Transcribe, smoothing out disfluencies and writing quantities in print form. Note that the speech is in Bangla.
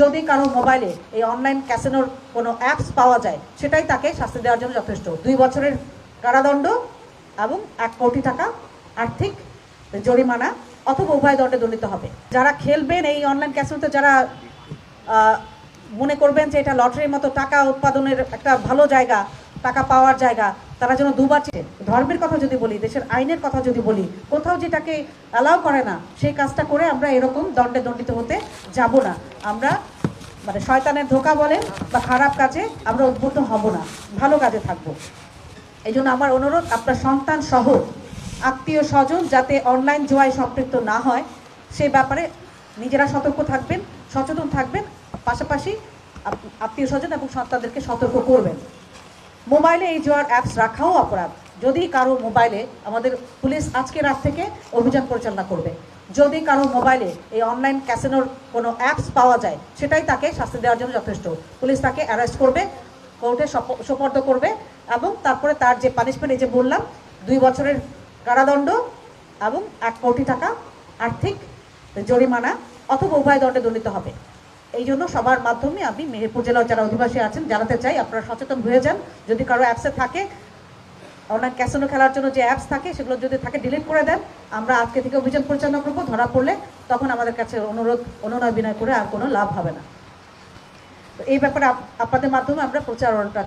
যদি কারো মোবাইলে এই অনলাইন ক্যাসিনোর কোনো অ্যাপস পাওয়া যায় সেটাই তাকে শাস্তি দেওয়ার জন্য যথেষ্ট। 2 বছরের কারাদণ্ড এবং 1 কোটি টাকা আর্থিক জরিমানা অথবা উভয় দণ্ডে দণ্ডিত হবে। যারা খেলবেন এই অনলাইন ক্যাসিনোতে, যারা মনে করবেন যে এটা লটারির মতো টাকা উৎপাদনের একটা ভালো জায়গা, টাকা পাওয়ার জায়গা, তারা যেন দুবার ধর্মের কথা যদি বলি, দেশের আইনের কথা যদি বলি, কোথাও যেটাকে অ্যালাউ করে না সেই কাজটা করে আমরা এরকম দণ্ডে দণ্ডিত হতে যাব না। আমরা মানে শয়তানের ধোঁকা বলেন বা খারাপ কাজে আমরা উদ্বুদ্ধ হব না, ভালো কাজে থাকব। এই জন্য আমার অনুরোধ, আপনার সন্তান সহ আত্মীয় স্বজন যাতে অনলাইন জুয়ায় সম্পৃক্ত না হয় সেই ব্যাপারে নিজেরা সতর্ক থাকবেন, সচেতন থাকবেন, পাশাপাশি আত্মীয় স্বজন এবং সন্তানদেরকে সতর্ক করবেন। মোবাইলে এই জুয়ার অ্যাপস রাখাও অপরাধ। যদি কারো মোবাইলে, আমাদের পুলিশ আজকে রাত থেকে অভিযান পরিচালনা করবে, যদি কারো মোবাইলে এই অনলাইন ক্যাসিনোর কোনো অ্যাপস পাওয়া যায় সেটাই তাকে শাস্তি দেওয়ার জন্য যথেষ্ট। পুলিশ তাকে অ্যারেস্ট করবে, কোর্টে সোপর্দ করবে এবং তারপরে তার যে পানিশমেন্ট, এই যে বললাম 2 বছরের কারাদণ্ড এবং 1 কোটি টাকা আর্থিক জরিমানা অথবা উভয় দণ্ডে দণ্ডিত হবে। এই জন্য সবার মাধ্যমে আমি মেহেরপুর জেলার যারা অধিবাসী আছেন জানাতে চাই, আপনারা সচেতন হয়ে যান। যদি কারো অ্যাপসে থাকে, অনলাইন ক্যাসিনো খেলার জন্য যে অ্যাপস থাকে সেগুলো যদি থাকে ডিলিট করে দেন। আমরা আজকে থেকে অভিযান পরিচালনা করবো, ধরা পড়লে তখন আমাদের কাছে অনুনয় বিনয় করে আর কোনো লাভ হবে না। তো এই ব্যাপারে আপনাদের মাধ্যমে আমরা প্রচারণা